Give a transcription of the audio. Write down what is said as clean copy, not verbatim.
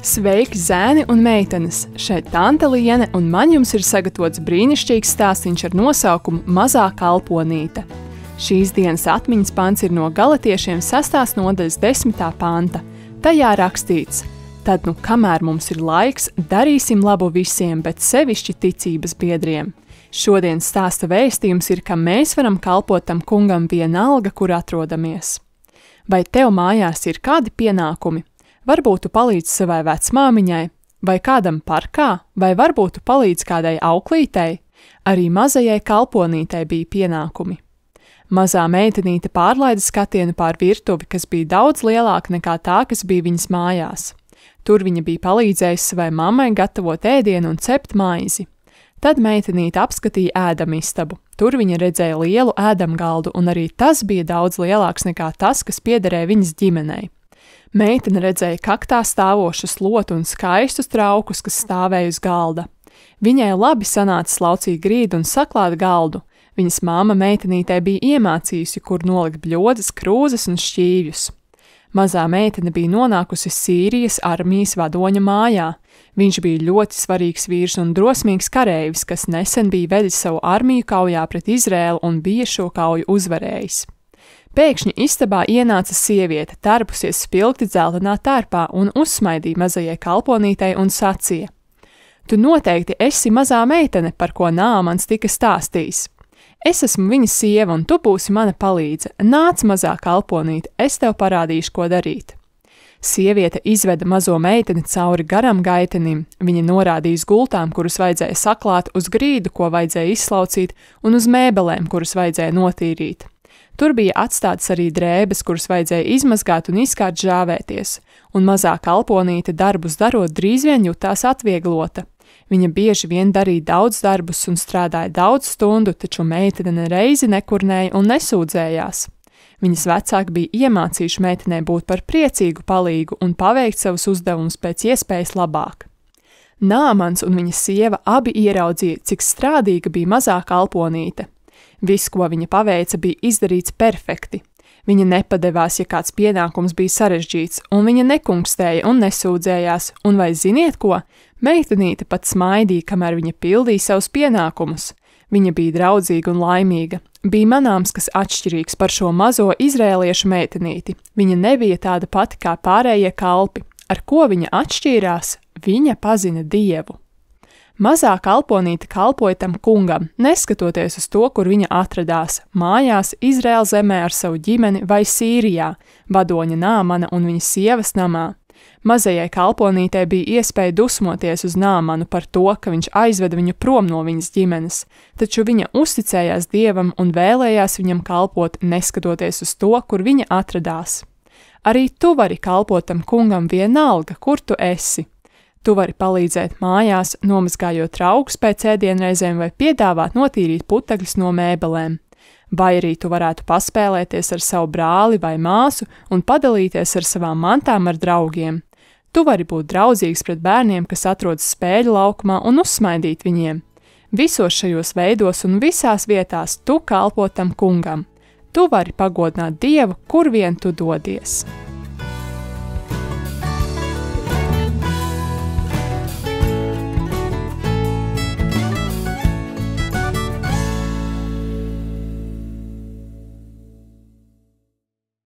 Sveiki, zēni un meitenes! Šeit Tante Liene, un man jums ir sagatavots brīnišķīgs stāstīns ar nosaukumu Mazā kalponīte. Šīs dienas atmiņas pants ir no Galatiešiem 6. nodaļas 10. panta. Tajā rakstīts: Tad, kamēr mums ir laiks, darīsim labu visiem, bet sevišķi ticības biedriem. Šodienas stāsta vēstījums ir, ka mēs varam kalpot tam kungam vienalga, kur atrodamies. Vai tev mājās ir kādi pienākumi? Varbūt tu palīdzi savai vecmāmiņai, vai kādam parkā, vai varbūt tu palīdzi kādai auklītei. Arī mazajai kalponītei bija pienākumi. Mazā meitenīte pārlaida skatienu pār virtuvi, kas bija daudz lielāka nekā tā, kas bija viņas mājās. Tur viņa bija palīdzējusi savai mammai gatavot ēdienu un cept maizi. Tad meitenīte apskatīja ēdamistabu. Tur viņa redzēja lielu ēdamgaldu, un arī tas bija daudz lielāks nekā tas, kas piederēja viņas ģimenei. Meitene redzēja kaktā stāvošu slotu un skaistus traukus, kas stāvēja uz galda. Viņai labi sanāca slaucīt grīdu un saklāt galdu. Viņas māma meitenītei bija iemācījusi, kur nolikt bļodas, krūzes un šķīvjus. Mazā meitene bija nonākusi Sīrijas armijas vadoņa mājā. Viņš bija ļoti svarīgs vīrs un drosmīgs kareivis, kas nesen bija vedis savu armiju kaujā pret Izrēlu un bija šo kauju uzvarējis. Pēkšņi istabā ienāca sieviete, tarpusies spilgti dzeltenā tērpā un uzsmaidīja mazajai kalponītei un sacīja: Tu noteikti esi mazā meitene, par ko Nāmans tika stāstījis. Es esmu viņa sieva, un tu būsi mana palīdze. Nāc, mazā kalponīte, es tev parādīšu, ko darīt. Sieviete izveda mazo meiteni cauri garam gaitenim. Viņa norādīja uz gultām, kurus vajadzēja saklāt, uz grīdu, ko vajadzēja izslaucīt, un uz mēbelēm, kurus vajadzēja notīrīt. Tur bija atstātas arī drēbes, kuras vajadzēja izmazgāt un izkārt žāvēties, un mazā kalponīte darbus darot drīz vien jutās atvieglota. Viņa bieži vien darīja daudz darbus un strādāja daudz stundu, taču meitene nereizi nekurnēja un nesūdzējās. Viņas vecāki bija iemācījuši meitenei būt par priecīgu palīgu un paveikt savus uzdevumus pēc iespējas labāk. Nāmans un viņa sieva abi ieraudzīja, cik strādīga bija mazā kalponīte. Viss, ko viņa paveica, bija izdarīts perfekti. Viņa nepadevās, ja kāds pienākums bija sarežģīts, un viņa nekungstēja un nesūdzējās, un vai ziniet ko? Meitenīte pat smaidīja, kamēr viņa pildīja savus pienākumus. Viņa bija draudzīga un laimīga. Bija manāms, kas atšķirīgs par šo mazo izrēliešu meitenīti. Viņa nebija tāda pati kā pārējie kalpi. Ar ko viņa atšķīrās? Viņa pazina Dievu. Mazā kalponīte kalpoja tam kungam, neskatoties uz to, kur viņa atradās – mājās, Izraēla zemē ar savu ģimeni vai Sīrijā, vadoņa Nāmana un viņa sievas namā. Mazajai kalponītei bija iespēja dusmoties uz Nāmanu par to, ka viņš aizveda viņu prom no viņas ģimenes, taču viņa uzticējās Dievam un vēlējās viņam kalpot, neskatoties uz to, kur viņa atradās. Arī tu vari kalpot tam kungam vienalga, kur tu esi. Tu vari palīdzēt mājās, nomazgājot traukus pēc ēdienreizēm vai piedāvāt notīrīt putekļus no mēbelēm. Vai arī tu varētu paspēlēties ar savu brāli vai māsu un padalīties ar savām mantām ar draugiem. Tu vari būt draudzīgs pret bērniem, kas atrodas spēļu laukumā, un uzsmaidīt viņiem. Visos šajos veidos un visās vietās tu kalpo tam kungam. Tu vari pagodināt Dievu, kur vien tu dodies.